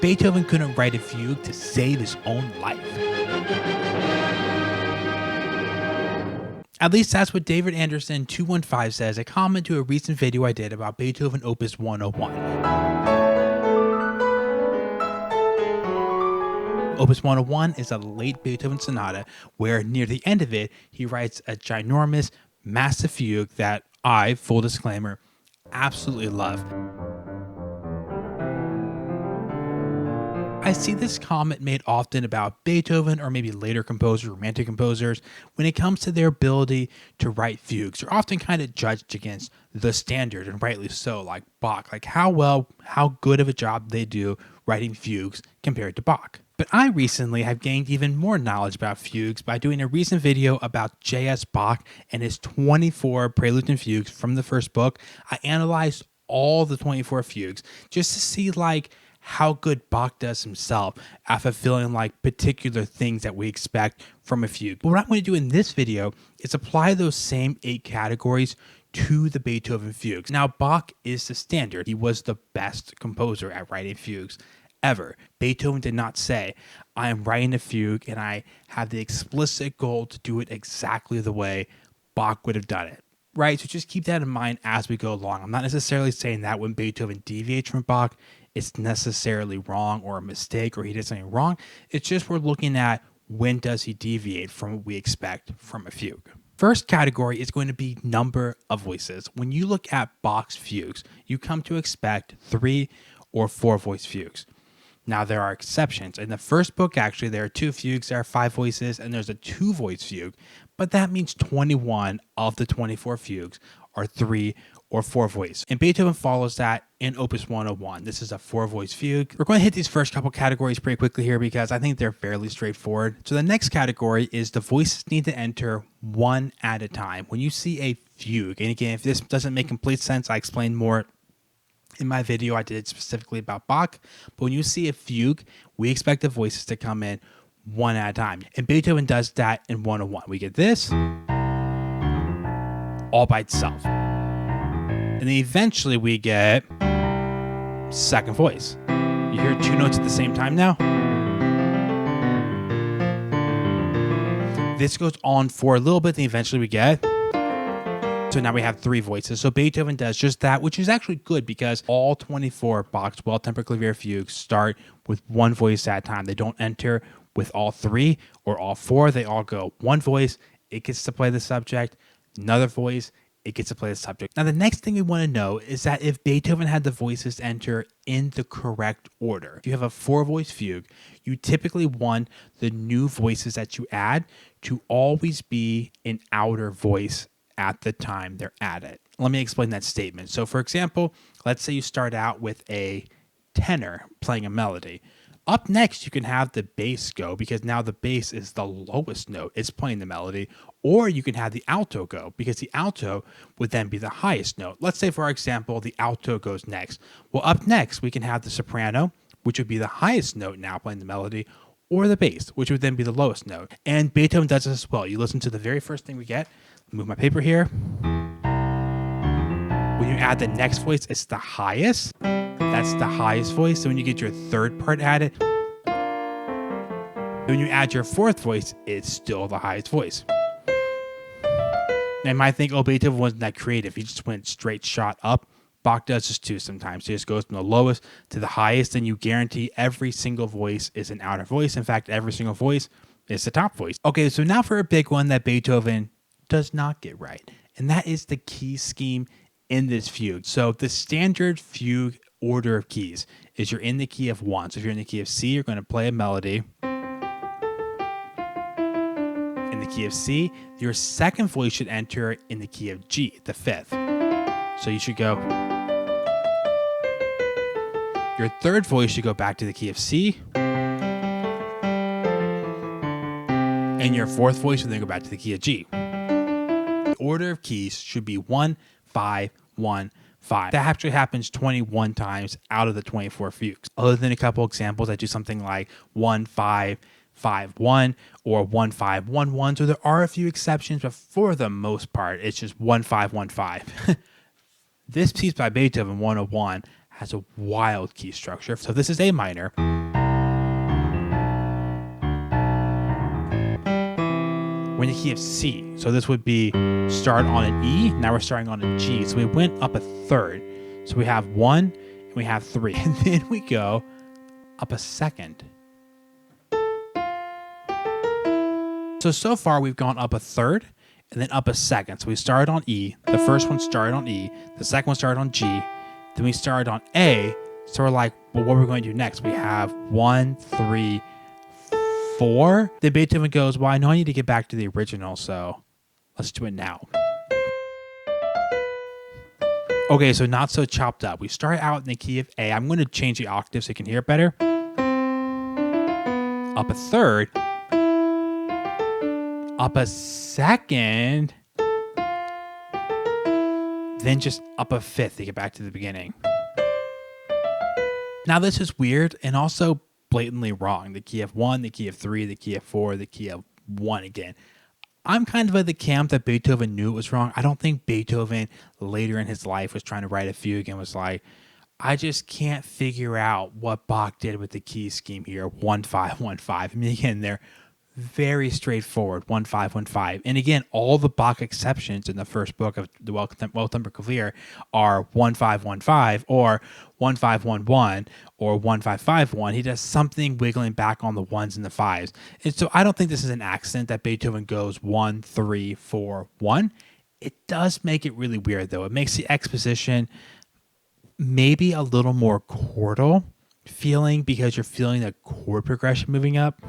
but Beethoven couldn't write a fugue to save his own life. At least that's what David Anderson 215 says, a comment to a recent video I did about Beethoven Opus 101. Opus 101 is a late Beethoven sonata where near the end of it, he writes a ginormous, massive fugue that I, full disclaimer, absolutely love. I see this comment made often about Beethoven or maybe later composers, romantic composers, when it comes to their ability to write fugues. They're often kind of judged against the standard, and rightly so, like Bach, like how good of a job they do writing fugues compared to Bach. But I recently have gained even more knowledge about fugues by doing a recent video about J.S. Bach and his 24 preludes and fugues from the first book. I analyzed all the 24 fugues just to see how good Bach does himself at fulfilling particular things that we expect from a fugue. But what I'm going to do in this video is apply those same 8 categories to the Beethoven fugues. Now, Bach is the standard. He was the best composer at writing fugues ever. Beethoven did not say, I am writing a fugue and I have the explicit goal to do it exactly the way Bach would have done it. Right? So just keep that in mind as we go along. I'm not necessarily saying that when Beethoven deviates from Bach, it's necessarily wrong or a mistake or he did something wrong. It's just we're looking at when does he deviate from what we expect from a fugue. First category is going to be number of voices. When you look at Bach's fugues, you come to expect 3 or 4 voice fugues. Now, there are exceptions. In the first book, actually, there are 2 fugues, there are 5 voices, and there's a 2-voice fugue. But that means 21 of the 24 fugues are 3 or 4 voice. And Beethoven follows that in Opus 101. This is a 4-voice fugue. We're going to hit these first couple categories pretty quickly here because I think they're fairly straightforward. So the next category is the voices need to enter one at a time. When you see a fugue, and again, if this doesn't make complete sense, I explain more in my video. I did it specifically about Bach. But when you see a fugue, we expect the voices to come in one at a time. And Beethoven does that in 101. We get this all by itself. And then eventually we get second voice. You hear 2 notes at the same time now? This goes on for a little bit, then eventually we get. So now we have 3 voices. So Beethoven does just that, which is actually good because all 24 Bach's well-tempered clavier fugues start with 1 voice at a time. They don't enter with all 3 or all 4. They all go 1 voice, it gets to play the subject, another voice, it gets to play the subject. Now, the next thing we want to know is that if Beethoven had the voices enter in the correct order. If you have a 4-voice fugue, you typically want the new voices that you add to always be an outer voice at the time they're added. Let me explain that statement. So, for example, let's say you start out with a tenor playing a melody. Up next, you can have the bass go because now the bass is the lowest note. It's playing the melody. Or you can have the alto go because the alto would then be the highest note. Let's say, for example, the alto goes next. Well, up next, we can have the soprano, which would be the highest note now playing the melody, or the bass, which would then be the lowest note. And Beethoven does this as well. You listen to the very first thing we get. Move my paper here. When you add the next voice, it's the highest. That's the highest voice. So when you get your third part added, when you add your 4th voice, it's still the highest voice. And you might think, oh, Beethoven wasn't that creative. He just went straight shot up. Bach does this too sometimes. He just goes from the lowest to the highest, and you guarantee every single voice is an outer voice. In fact, every single voice is the top voice. Okay, so now for a big one that Beethoven does not get right, and that is the key scheme in this fugue. So the standard fugue order of keys is you're in the key of 1. So if you're in the key of C, you're going to play a melody. In the key of C, your second voice should enter in the key of G, the 5th. So you should go. Your third voice should go back to the key of C. And your 4th voice will then go back to the key of G. The order of keys should be 1, 5, 1, 5. That actually happens 21 times out of the 24 fugues. Other than a couple examples, I do something like 1, 5, 5, 1 or 1, 5, 1, 1. So there are a few exceptions, but for the most part, it's just 1, 5, 1, 5. This piece by Beethoven 101 has a wild key structure. So this is A minor. We're in the key of C. So this would be start on an E. Now we're starting on a G. So we went up a third. So we have 1 and we have 3. And then we go up a second. So far we've gone up a third and then up a second. So we started on E. The first one started on E. The second one started on G. Then we started on A. So we're like, well, what are we going to do next? We have 1, 3, 4. Then Beethoven goes, well, I know I need to get back to the original, so let's do it now. Okay, so not so chopped up. We start out in the key of A. I'm going to change the octave so you can hear it better. Up a third. Up a second. Then just up a fifth to get back to the beginning. Now this is weird and also blatantly wrong. The key of 1, the key of 3, the key of 4, the key of 1 again. I'm kind of at the camp that Beethoven knew it was wrong. I don't think Beethoven later in his life was trying to write a fugue and was like, I just can't figure out what Bach did with the key scheme here. 1, 5, 1, 5. I mean, again, they're very straightforward. 1, 5, 1, 5. And again, all the Bach exceptions in the first book of the Well-Tempered Clavier are 1, 5, 1, 5 or 1, 5, 1, 1 or 1, 5, 5, 1. He does something wiggling back on the 1s and the 5s. And so I don't think this is an accident that Beethoven goes 1, 3, 4, 1. It does make it really weird though. It makes the exposition maybe a little more chordal feeling because you're feeling the chord progression moving up.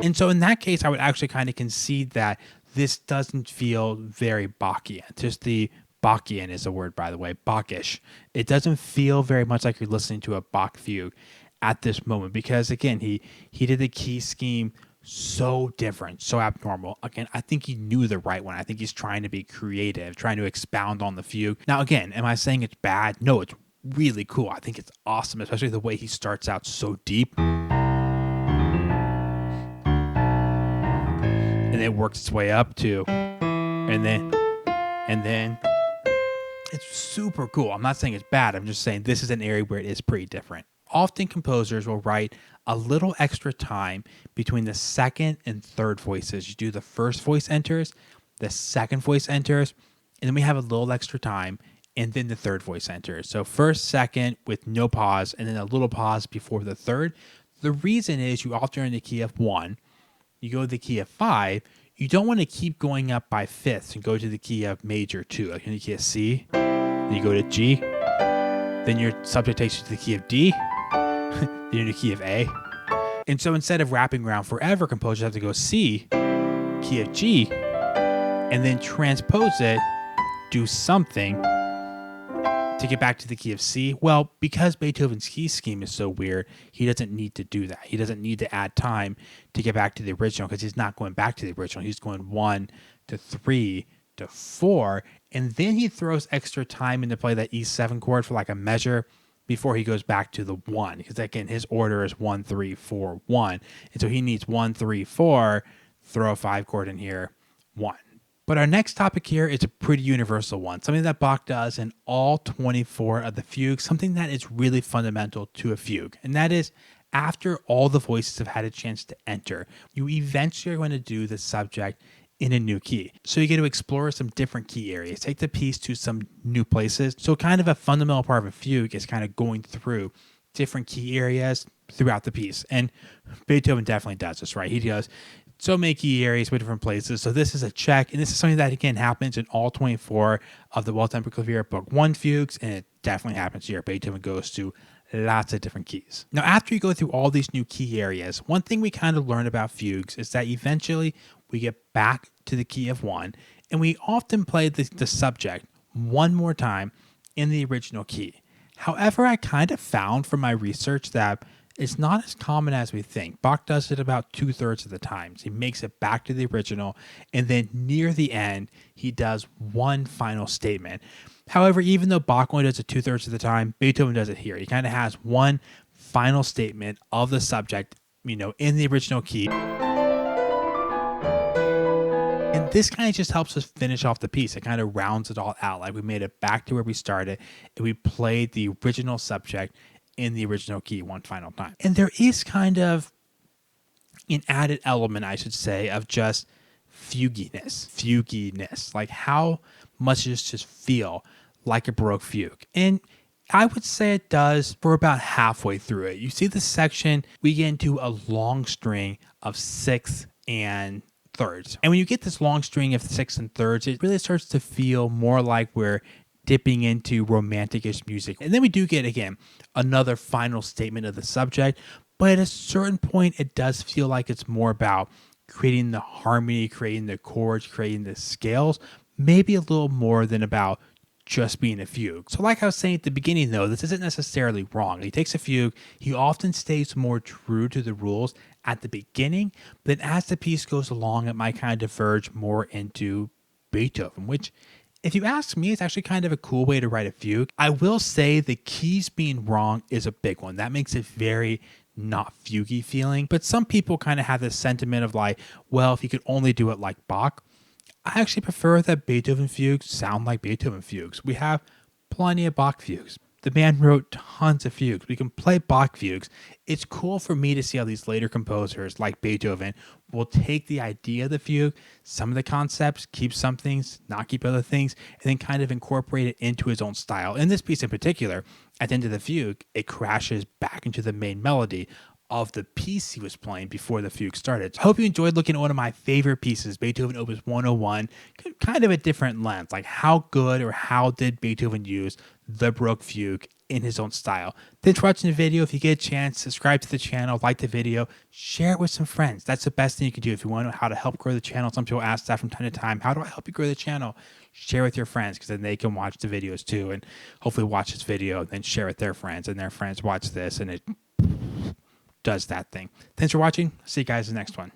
And so in that case, I would actually kind of concede that this doesn't feel very Bachian. Just the Bachian is a word, by the way, Bachish. It doesn't feel very much like you're listening to a Bach fugue at this moment because, again, he did the key scheme so different, so abnormal. Again, I think he knew the right one. I think he's trying to be creative, trying to expound on the fugue. Now, again, am I saying it's bad? No, it's really cool. I think it's awesome, especially the way he starts out so deep. And it works its way up to, and then it's super cool. I'm not saying it's bad. I'm just saying this is an area where it is pretty different. Often composers will write a little extra time between the second and third voices. You do the first voice enters, the second voice enters, and then we have a little extra time, and then the third voice enters. So first, second with no pause, and then a little pause before the third. The reason is you alternate the key of 1. You go to the key of 5, you don't want to keep going up by fifths and go to the key of major 2, like in the key of C, then you go to G, then your subject takes you to the key of D, then you're in the key of A. And so instead of wrapping around forever, composers have to go C, key of G, and then transpose it, do something to get back to the key of C. Well, because Beethoven's key scheme is so weird, he doesn't need to do that. He doesn't need to add time to get back to the original because he's not going back to the original. He's going 1 to 3 to 4, and then he throws extra time in to play that E7 chord for like a measure before he goes back to the 1, because again, his order is 1, 3, 4, 1. And so he needs 1, 3, 4, throw a 5 chord in here, 1. But our next topic here is a pretty universal one, something that Bach does in all 24 of the fugues, something that is really fundamental to a fugue. And that is, after all the voices have had a chance to enter, you eventually are going to do the subject in a new key. So you get to explore some different key areas, take the piece to some new places. So kind of a fundamental part of a fugue is kind of going through different key areas throughout the piece. And Beethoven definitely does this, right? He does so many key areas with different places. So this is a check, and this is something that again happens in all 24 of the Well-Tempered Clavier Book 1 fugues, and it definitely happens here. Beethoven goes to lots of different keys. Now, after you go through all these new key areas, one thing we kind of learn about fugues is that eventually we get back to the key of 1, and we often play the subject one more time in the original key. However, I kind of found from my research that it's not as common as we think. Bach does it about 2/3 of the times. He makes it back to the original, and then near the end, he does one final statement. However, even though Bach only does it 2/3 of the time, Beethoven does it here. He kind of has one final statement of the subject, in the original key. And this kind of just helps us finish off the piece. It kind of rounds it all out. Like we made it back to where we started and we played the original subject in the original key one final time. And there is kind of an added element, I should say, of just fuginess. Like how much does it just feel like a Baroque fugue? And I would say it does for about halfway through it. You see the section, we get into a long string of sixths and thirds. And when you get this long string of sixths and thirds, it really starts to feel more like we're dipping into romantic-ish music. And then we do get, again, another final statement of the subject. But at a certain point, it does feel like it's more about creating the harmony, creating the chords, creating the scales, maybe a little more than about just being a fugue. So like I was saying at the beginning, though, this isn't necessarily wrong. He takes a fugue. He often stays more true to the rules at the beginning. But then as the piece goes along, it might kind of diverge more into Beethoven, which, if you ask me, it's actually kind of a cool way to write a fugue. I will say the keys being wrong is a big one. That makes it very not fuguey feeling. But some people kind of have this sentiment of like, well, if you could only do it like Bach. I actually prefer that Beethoven fugues sound like Beethoven fugues. We have plenty of Bach fugues. The man wrote tons of fugues. We can play Bach fugues. It's cool for me to see how these later composers like Beethoven will take the idea of the fugue, some of the concepts, keep some things, not keep other things, and then kind of incorporate it into his own style. In this piece in particular, at the end of the fugue, it crashes back into the main melody of the piece he was playing before the fugue started. So I hope you enjoyed looking at one of my favorite pieces, Beethoven Opus 101, kind of a different lens, like how good or how did Beethoven use the Baroque fugue in his own style. Thanks for watching the video. If you get a chance, subscribe to the channel, like the video, share it with some friends. That's the best thing you can do if you want to know how to help grow the channel. Some people ask that from time to time. How do I help you grow the channel? Share with your friends, because then they can watch the videos too, and hopefully watch this video and then share with their friends, and their friends watch this, and it does that thing. Thanks for watching. See you guys in the next one.